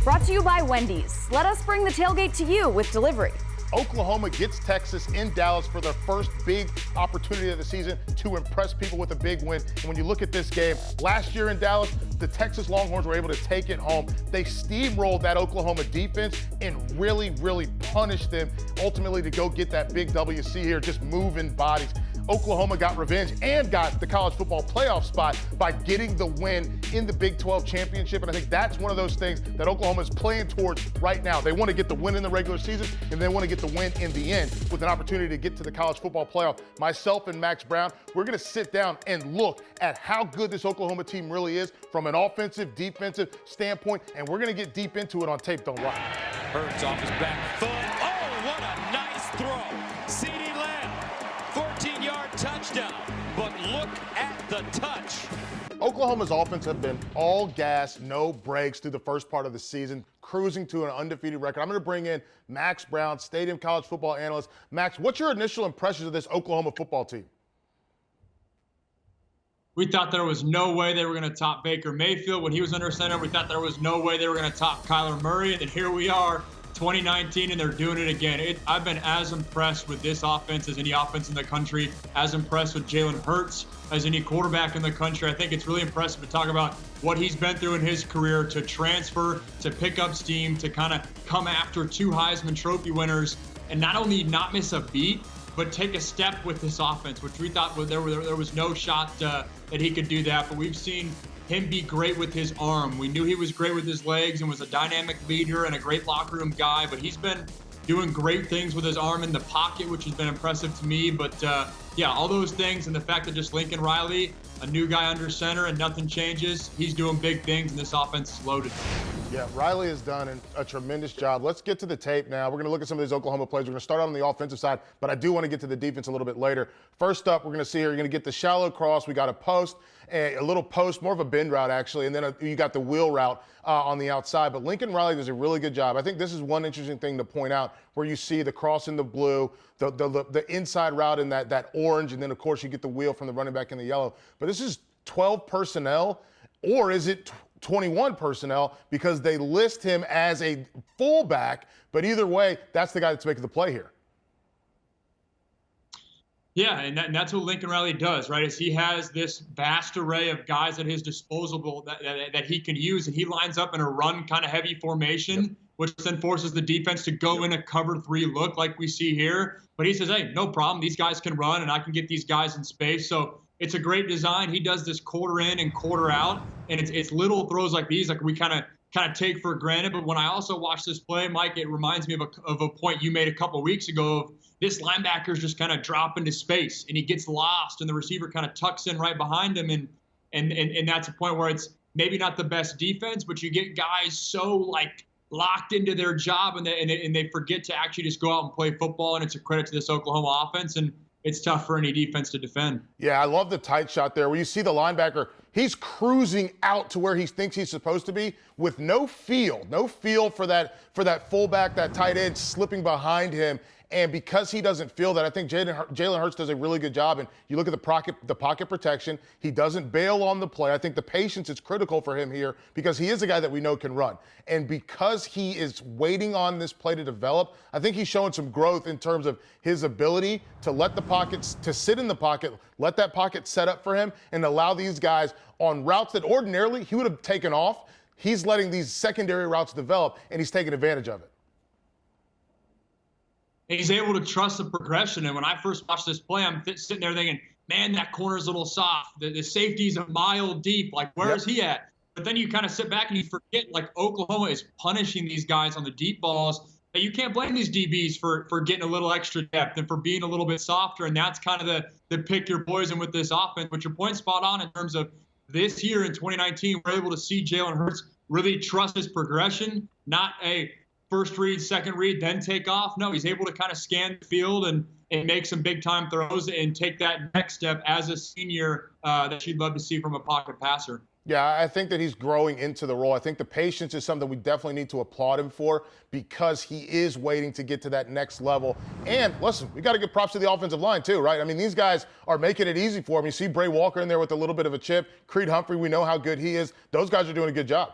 Brought to you by Wendy's. Let us bring the tailgate to you with delivery. Oklahoma gets Texas in Dallas for their first big opportunity of the season to impress people with a big win. And when you look at this game, last year in Dallas, the Texas Longhorns were able to take it home. They steamrolled that Oklahoma defense and really, really punished them, ultimately to go get that big WC here, just moving bodies. Oklahoma got revenge and got the college football playoff spot by getting the win in the Big 12 championship. And I think that's one of those things that Oklahoma is playing towards right now. They want to get the win in the regular season, and they want to get the win in the end with an opportunity to get to the college football playoff. Myself and Max Browne, we're going to sit down and look at how good this Oklahoma team really is from an offensive, defensive standpoint, and we're going to get deep into it on Tape Don't Lie. Hurts off his back foot. Oh, what a nice throw. CeeDee Lamb, 14-yard touchdown. But look at the touch. Oklahoma's offense have been all gas, no breaks through the first part of the season, cruising to an undefeated record. I'm going to bring in Max Browne, Stadium college football analyst. Max, what's your initial impressions of this Oklahoma football team? We thought there was no way they were going to top Baker Mayfield when he was under center. We thought there was no way they were going to top Kyler Murray. And then here we are, 2019, and they're doing it again. I've been as impressed with this offense as any offense in the country, as impressed with Jalen Hurts as any quarterback in the country. I think it's really impressive to talk about what he's been through in his career, to transfer, to pick up steam, to kind of come after 2 Heisman Trophy winners, and not only not miss a beat, but take a step with this offense, which we thought there was no shot that he could do that. But we've seen him be great with his arm. We knew he was great with his legs and was a dynamic leader and a great locker room guy, but he's been doing great things with his arm in the pocket, which has been impressive to me. But yeah, all those things, and the fact that just Lincoln Riley, a new guy under center and nothing changes, he's doing big things, and this offense is loaded. Yeah, Riley has done a tremendous job. Let's get to the tape now. We're going to look at some of these Oklahoma plays. We're going to start out on the offensive side, but I do want to get to the defense a little bit later. First up, we're going to see here, you're going to get the shallow cross. We got a post, a little post, more of a bend route actually, and then you got the wheel route on the outside. But Lincoln Riley does a really good job. I think this is one interesting thing to point out, where you see the cross in the blue, the inside route in that orange, and then of course you get the wheel from the running back in the yellow. But this is 12 personnel, or is it 21 personnel, because they list him as a fullback, but either way, that's the guy that's making the play here. Yeah, and that's what Lincoln Riley does, right? Is he has this vast array of guys at his disposal that he can use, and he lines up in a run kind of heavy formation, yep, which then forces the defense to go in a cover 3 look like we see here. But he says, hey, no problem. These guys can run, and I can get these guys in space. So it's a great design. He does this quarter in and quarter out, and it's little throws like these, like we kind of take for granted. But when I also watch this play, Mike, it reminds me of a point you made a couple weeks ago of this linebacker's just kind of drop into space, and he gets lost, and the receiver kind of tucks in right behind him, and that's a point where it's maybe not the best defense, but you get guys so like locked into their job, and they forget to actually just go out and play football, and it's a credit to this Oklahoma offense, and it's tough for any defense to defend. Yeah, I love the tight shot there where you see the linebacker, he's cruising out to where he thinks he's supposed to be with no feel for that fullback, that tight end slipping behind him. And because he doesn't feel that, I think Jalen Hurts does a really good job. And you look at the pocket protection, he doesn't bail on the play. I think the patience is critical for him here because he is a guy that we know can run. And because he is waiting on this play to develop, I think he's showing some growth in terms of his ability to let the pockets, to sit in the pocket, let that pocket set up for him, and allow these guys on routes that ordinarily he would have taken off. He's letting these secondary routes develop, and he's taking advantage of it. He's able to trust the progression. And when I first watched this play, I'm sitting there thinking, man, that corner's a little soft. The safety's a mile deep. Like, where is he at? But then you kind of sit back and you forget, like, Oklahoma is punishing these guys on the deep balls. That you can't blame these DBs for getting a little extra depth and for being a little bit softer. And that's kind of the pick your poison with this offense. But your point's spot on in terms of this year in 2019, we're able to see Jalen Hurts really trust his progression, not a first read, second read, then take off. No, he's able to kind of scan the field and make some big-time throws and take that next step as a senior that you'd love to see from a pocket passer. Yeah, I think that he's growing into the role. I think the patience is something we definitely need to applaud him for because he is waiting to get to that next level. And listen, we got to give props to the offensive line too, right? I mean, these guys are making it easy for him. You see Bray Walker in there with a little bit of a chip. Creed Humphrey, we know how good he is. Those guys are doing a good job.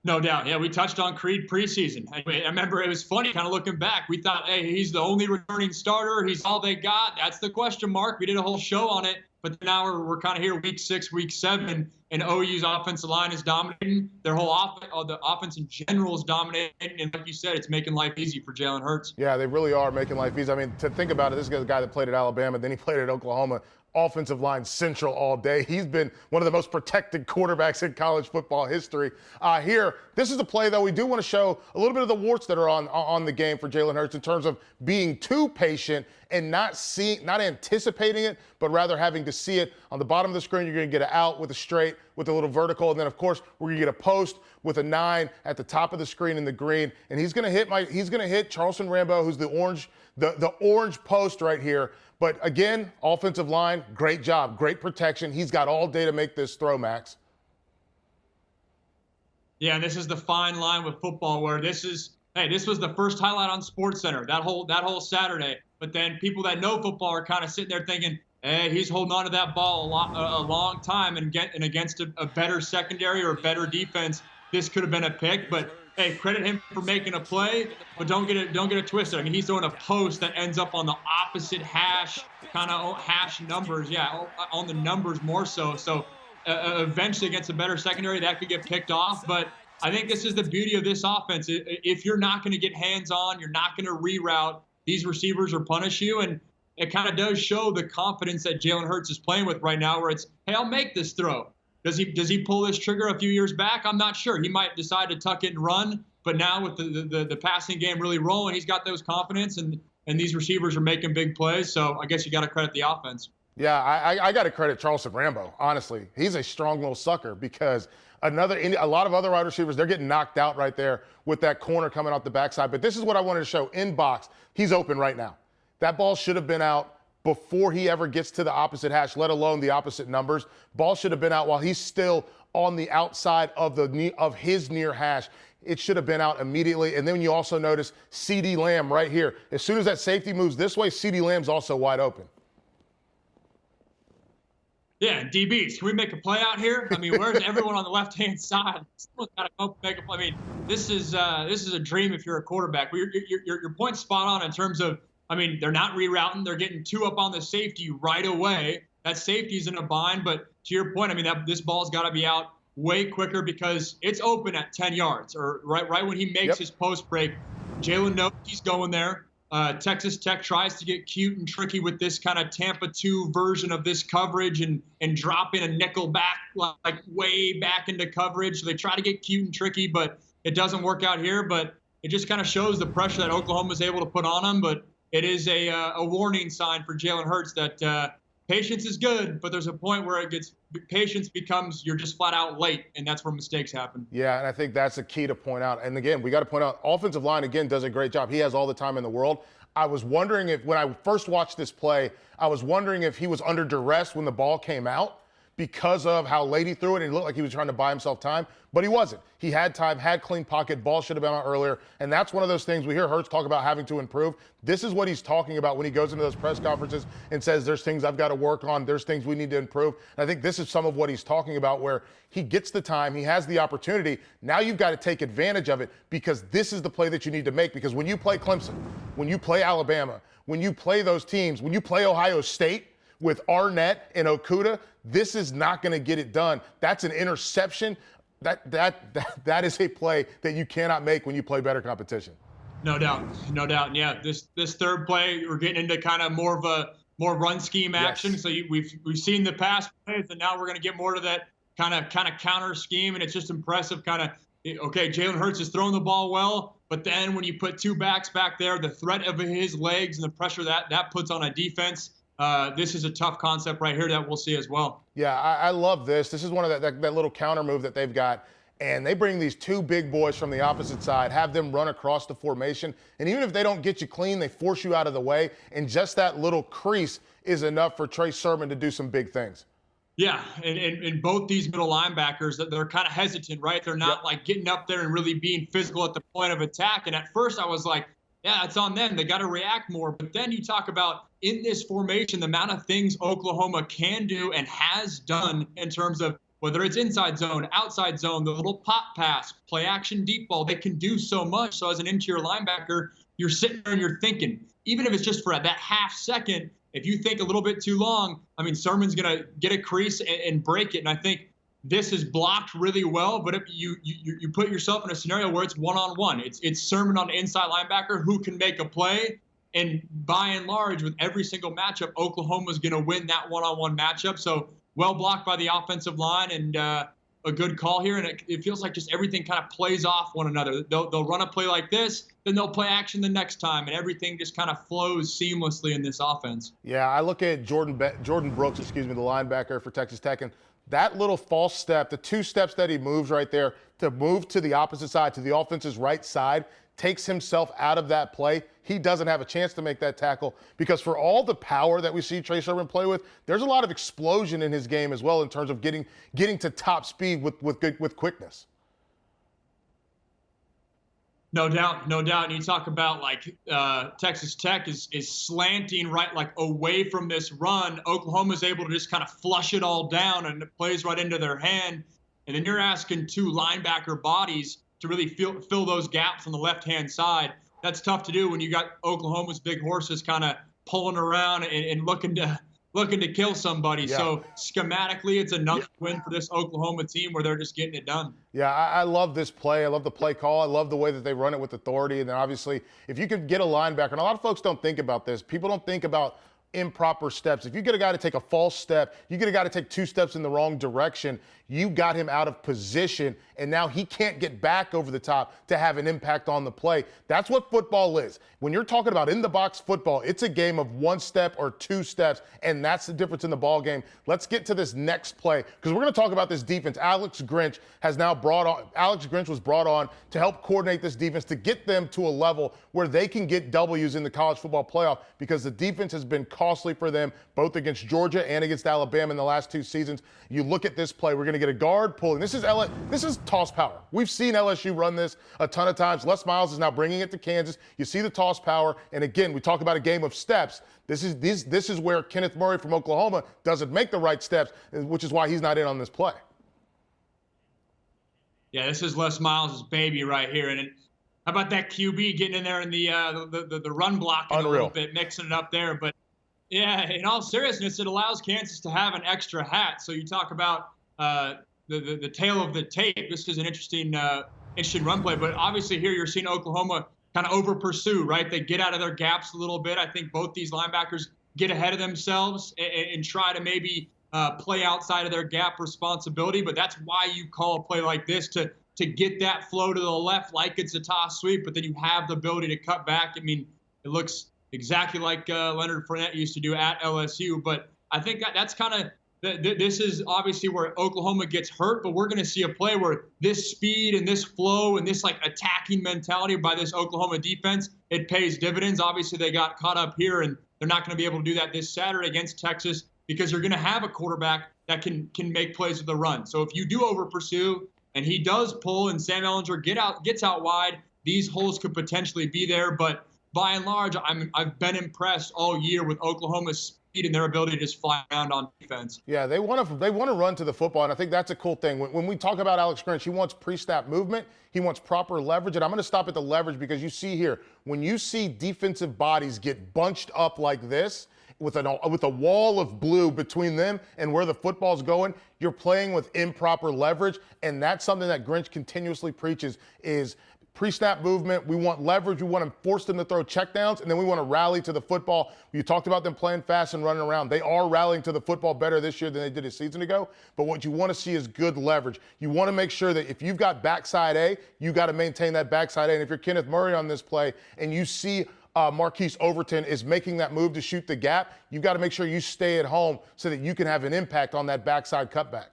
No doubt. Yeah, we touched on Creed preseason. I remember it was funny kind of looking back. We thought, hey, he's the only returning starter. He's all they got. That's the question mark. We did a whole show on it. But now we're kind of here week 6, week 7, and OU's offensive line is dominating. Their whole the offense in general is dominating. And like you said, it's making life easy for Jalen Hurts. Yeah, they really are making life easy. I mean, to think about it, this is a guy that played at Alabama, then he played at Oklahoma. Offensive line central all day. He's been one of the most protected quarterbacks in college football history. Here, this is a play, though, we do want to show a little bit of the warts that are on the game for Jalen Hurts in terms of being too patient and not anticipating it, but rather having to see it. On the bottom of the screen, you're going to get an out with a straight, with a little vertical, and then, of course, we're going to get a post with a 9 at the top of the screen in the green, and he's going to hit Charleston Rambo, who's the orange post right here. But again, offensive line, great job, great protection. He's got all day to make this throw, Max. Yeah, and this is the fine line with football where this was the first highlight on SportsCenter that whole Saturday. But then people that know football are kind of sitting there thinking, hey, he's holding on to that ball a long time, and against a better secondary or a better defense, this could have been a pick. But hey, credit him for making a play, but don't get it twisted. I mean, he's throwing a post that ends up on the opposite hash, kind of hash numbers. Yeah, on the numbers more so. So eventually against a better secondary, that could get picked off. But I think this is the beauty of this offense. If you're not going to get hands-on, you're not going to reroute, these receivers will punish you. And it kind of does show the confidence that Jalen Hurts is playing with right now, where it's, hey, I'll make this throw. Does he pull this trigger a few years back? I'm not sure. He might decide to tuck it and run, but now with the passing game really rolling, he's got those confidence, and these receivers are making big plays. So I guess you got to credit the offense. Yeah, I got to credit Charleston Rambo. Honestly, he's a strong little sucker because a lot of other wide receivers, they're getting knocked out right there with that corner coming off the backside. But this is what I wanted to show in box. He's open right now. That ball should have been out before he ever gets to the opposite hash, let alone the opposite numbers. Ball should have been out while he's still on the outside of his near hash. It should have been out immediately. And then you also notice CeeDee Lamb right here. As soon as that safety moves this way, CeeDee Lamb's also wide open. Yeah, DBs, can we make a play out here? I mean, where's everyone on the left-hand side? Someone's got to go make a play. I mean, this is a dream if you're a quarterback. Your point's spot on in terms of, I mean, they're not rerouting. They're getting 2 up on the safety right away. That safety's in a bind. But to your point, I mean, this ball's got to be out way quicker because it's open at 10 yards. Or right when he makes his post break, Jalen knows he's going there. Texas Tech tries to get cute and tricky with this kind of Tampa 2 version of this coverage and dropping a nickel back, like way back into coverage. So they try to get cute and tricky, but it doesn't work out here. But it just kind of shows the pressure that Oklahoma is able to put on them. But it is a warning sign for Jalen Hurts that patience is good, but there's a point where patience becomes you're just flat out late, and that's where mistakes happen. Yeah, and I think that's a key to point out. And again, we got to point out, offensive line, again, does a great job. He has all the time in the world. I was wondering when I first watched this play, I was wondering if he was under duress when the ball came out because of how late he threw it, and it looked like he was trying to buy himself time, but he wasn't. He had time, had clean pocket, ball should have been out earlier, and that's one of those things we hear Hurts talk about having to improve. This is what he's talking about when he goes into those press conferences and says there's things I've got to work on, there's things we need to improve. And I think this is some of what he's talking about where he gets the time, he has the opportunity. Now you've got to take advantage of it because this is the play that you need to make, because when you play Clemson, when you play Alabama, when you play those teams, when you play Ohio State, with Arnett and Okudah, this is not going to get it done. That's an interception. That is a play that you cannot make when you play better competition. No doubt. Yeah, this third play, we're getting into kind of more run scheme action. Yes. So we've seen the pass plays, and now we're going to get more to that kind of counter scheme, and it's just impressive. Okay, Jalen Hurts is throwing the ball well, but then when you put 2 backs back there, the threat of his legs and the pressure that puts on a defense. This is a tough concept right here that we'll see as well. Yeah, I love this. This is one of that little counter move that they've got. And they bring these 2 big boys from the opposite side, have them run across the formation. And even if they don't get you clean, they force you out of the way. And just that little crease is enough for Trey Sermon to do some big things. Yeah, and both these middle linebackers, they're kind of hesitant, right? They're not like getting up there and really being physical at the point of attack. And at first I was like, yeah, it's on them. They got to react more. But then you talk about in this formation, the amount of things Oklahoma can do and has done in terms of whether it's inside zone, outside zone, the little pop pass, play action deep ball, they can do so much. So as an interior linebacker, you're sitting there and you're thinking, even if it's just for that half second, if you think a little bit too long, I mean, Sermon's going to get a crease and break it. And I think this is blocked really well, but if you put yourself in a scenario where it's one-on-one, it's Sermon on the inside linebacker who can make a play. And by and large, with every single matchup, Oklahoma's going to win that one-on-one matchup. So well blocked by the offensive line and a good call here. And it feels like just everything kind of plays off one another. They'll run a play like this, then they'll play action the next time, and everything just kind of flows seamlessly in this offense. Yeah, I look at Jordan Brooks, the linebacker for Texas Tech, and that little false step, the 2 steps that he moves right there to move to the opposite side, to the offense's right side, takes himself out of that play. He doesn't have a chance to make that tackle because for all the power that we see Trey Sermon play with, there's a lot of explosion in his game as well in terms of getting to top speed with quickness. No doubt, no doubt. And you talk about like Texas Tech is slanting right, like away from this run. Oklahoma's able to just kind of flush it all down and it plays right into their hand. And then you're asking 2 linebacker bodies to really fill those gaps on the left-hand side. That's tough to do when you got Oklahoma's big horses kind of pulling around and looking to kill somebody. Yeah. So schematically, it's enough win for this Oklahoma team where they're just getting it done. Yeah, I love this play. I love the play call. I love the way that they run it with authority. And then obviously, if you could get a linebacker, and a lot of folks don't think about this. People don't think about improper steps. If you get a guy to take a false step, you get a guy to take 2 steps in the wrong direction, you got him out of position, and now he can't get back over the top to have an impact on the play. That's what football is. When you're talking about in-the-box football, it's a game of 1 step or 2 steps, and that's the difference in the ball game. Let's get to this next play, because we're going to talk about this defense. Alex Grinch was brought on to help coordinate this defense, to get them to a level where they can get W's in the college football playoff, because the defense has been costly for them, both against Georgia and against Alabama in the last 2 seasons. You look at this play, we're going to get a guard pulling. This is toss power. We've seen LSU run this a ton of times. Les Miles is now bringing it to Kansas. You see the toss power, and again, we talk about a game of steps. This is where Kenneth Murray from Oklahoma doesn't make the right steps, which is why he's not in on this play. Yeah, this is Les Miles' baby right here, and how about that QB getting in there in the run blocking a little bit, mixing it up there, but. Yeah, in all seriousness, it allows Kansas to have an extra hat. So you talk about the tail of the tape. This is an interesting run play. But obviously here you're seeing Oklahoma kind of over pursue, right? They get out of their gaps a little bit. I think both these linebackers get ahead of themselves and try to maybe play outside of their gap responsibility. But that's why you call a play like this to get that flow to the left like it's a toss sweep. But then you have the ability to cut back. I mean, it looks exactly like Leonard Fournette used to do at LSU. But I think that's kind of this is obviously where Oklahoma gets hurt, but we're going to see a play where this speed and this flow and this like attacking mentality by this Oklahoma defense, it pays dividends. Obviously, they got caught up here, and they're not going to be able to do that this Saturday against Texas because you're going to have a quarterback that can make plays with the run. So if you do over pursue and he does pull and Sam Ehlinger gets out wide, these holes could potentially be there. But by and large, I've been impressed all year with Oklahoma's speed and their ability to just fly around on defense. Yeah, they want to run to the football, and I think that's a cool thing. When we talk about Alex Grinch, he wants pre-snap movement, he wants proper leverage, and I'm going to stop at the leverage because you see here, when you see defensive bodies get bunched up like this, with a wall of blue between them and where the football's going, you're playing with improper leverage, and that's something that Grinch continuously preaches is pre-snap movement. We want leverage. We want to force them to throw checkdowns, and then we want to rally to the football. You talked about them playing fast and running around. They are rallying to the football better this year than they did a season ago, but what you want to see is good leverage. You want to make sure that if you've got backside A, you got to maintain that backside A, and if you're Kenneth Murray on this play and you see Marquise Overton is making that move to shoot the gap, you've got to make sure you stay at home so that you can have an impact on that backside cutback.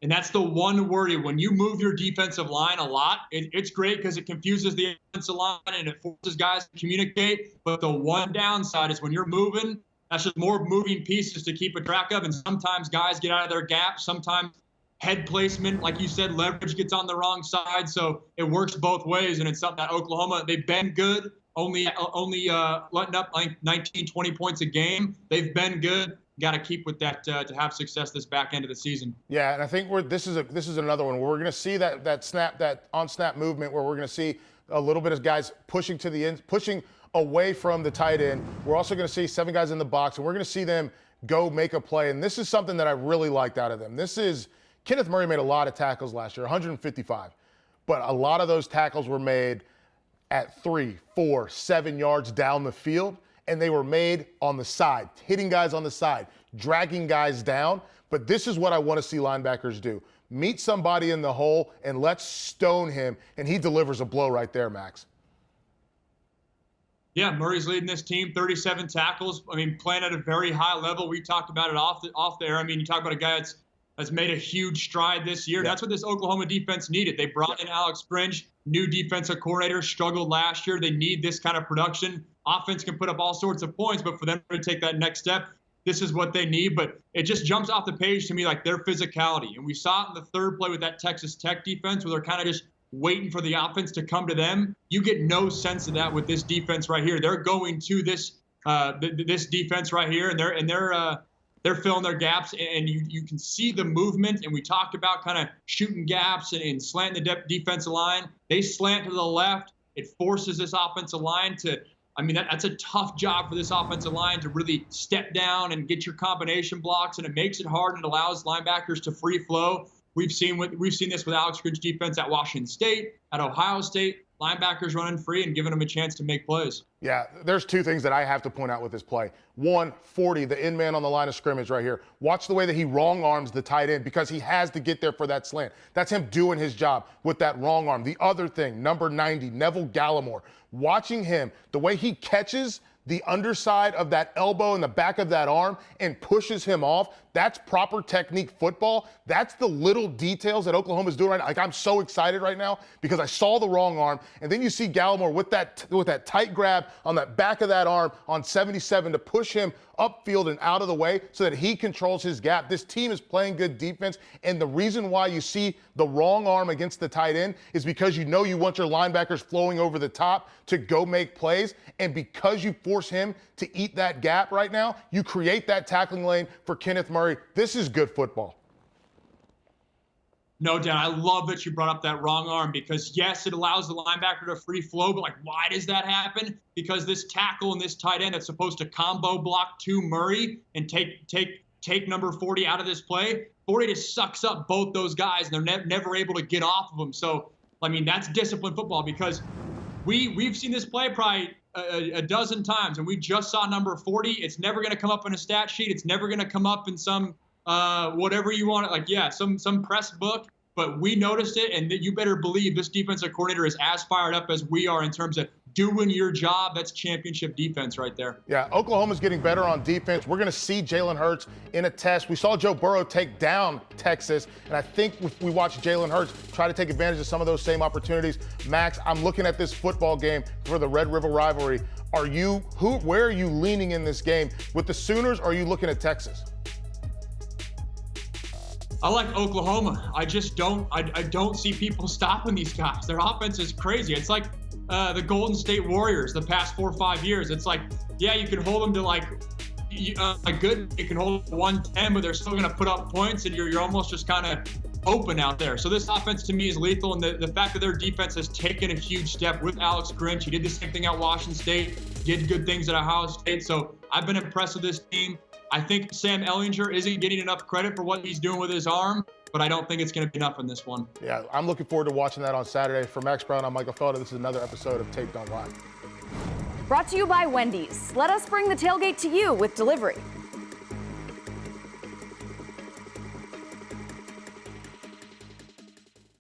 And that's the one worry. When you move your defensive line a lot, it's great because it confuses the offensive line and it forces guys to communicate. But the one downside is when you're moving, that's just more moving pieces to keep a track of. And sometimes guys get out of their gaps. Sometimes head placement, like you said, leverage gets on the wrong side. So it works both ways. And it's something that Oklahoma, they've been good, only letting up like 19, 20 points a game. They've been good. got to keep with that to have success this back end of the season. Yeah, and I think this is another one where we're going to see that on snap movement where we're going to see a little bit of guys pushing to the end, pushing away from the tight end. We're also going to see 7 guys in the box, and we're going to see them go make a play. And this is something that I really liked out of them. Kenneth Murray made a lot of tackles last year, 155. But a lot of those tackles were made at 3, 4, 7 yards down the field, and they were made on the side, hitting guys on the side, dragging guys down. But this is what I want to see linebackers do. Meet somebody in the hole, and let's stone him, and he delivers a blow right there, Max. Yeah, Murray's leading this team, 37 tackles. I mean, playing at a very high level. We talked about it off the air. I mean, you talk about a guy that's made a huge stride this year. Yeah. That's what this Oklahoma defense needed. They brought in Alex Grinch, new defensive coordinator, struggled last year. They need this kind of production. Offense can put up all sorts of points, but for them to take that next step, this is what they need. But it just jumps off the page to me like their physicality. And we saw it in the third play with that Texas Tech defense where they're kind of just waiting for the offense to come to them. You get no sense of that with this defense right here. They're going to this defense right here, and they're filling their gaps, and you can see the movement. And we talked about kind of shooting gaps and slanting the defensive line. They slant to the left. It forces this offensive line to, I mean, that's a tough job for this offensive line to really step down and get your combination blocks, and it makes it hard and it allows linebackers to free flow. We've seen this with Alex Grinch's defense at Washington State, at Ohio State. Linebackers running free and giving them a chance to make plays. Yeah, there's 2 things that I have to point out with this play. 1, 40, the end man on the line of scrimmage right here. Watch the way that he wrong arms the tight end because he has to get there for that slant. That's him doing his job with that wrong arm. The other thing, number 90, Neville Gallimore. Watching him, the way he catches the underside of that elbow and the back of that arm and pushes him off, that's proper technique football. That's the little details that Oklahoma's doing right now. Like, I'm so excited right now because I saw the wrong arm, and then you see Gallimore with that tight grab on that back of that arm on 77 to push him upfield and out of the way so that he controls his gap. This team is playing good defense, and the reason why you see the wrong arm against the tight end is because you know you want your linebackers flowing over the top to go make plays, and because you force him to eat that gap right now, you create that tackling lane for Kenneth Murray. This is good football. No doubt. I love that you brought up that wrong arm because, yes, it allows the linebacker to free flow, but, like, why does that happen? Because this tackle and this tight end that's supposed to combo block to Murray and take number 40 out of this play, 40 just sucks up both those guys, and they're never able to get off of them. So, I mean, that's disciplined football because we've seen this play probably a dozen times, and we just saw number 40. It's never going to come up in a stat sheet. It's never going to come up in some whatever you want, some press book. But we noticed it, and you better believe this defensive coordinator is as fired up as we are in terms of doing your job. That's championship defense right there. Yeah, Oklahoma's getting better on defense. We're going to see Jalen Hurts in a test. We saw Joe Burrow take down Texas, and I think if we watch Jalen Hurts try to take advantage of some of those same opportunities. Max, I'm looking at this football game for the Red River rivalry. Where are you leaning in this game? With the Sooners, or are you looking at Texas? I like Oklahoma. I just don't see people stopping these guys. Their offense is crazy. It's like the Golden State Warriors the past 4 or 5 years. It's like, yeah, you can hold them to you can hold them to 110, but they're still going to put up points, and you're almost just kind of open out there. So this offense to me is lethal, and the fact that their defense has taken a huge step with Alex Grinch. He did the same thing at Washington State, did good things at Ohio State. So I've been impressed with this team. I think Sam Ehlinger isn't getting enough credit for what he's doing with his arm, but I don't think it's going to be enough in this one. Yeah, I'm looking forward to watching that on Saturday. For Max Browne, I'm Michael Felder. This is another episode of Tape Don't Lie. Brought to you by Wendy's. Let us bring the tailgate to you with delivery.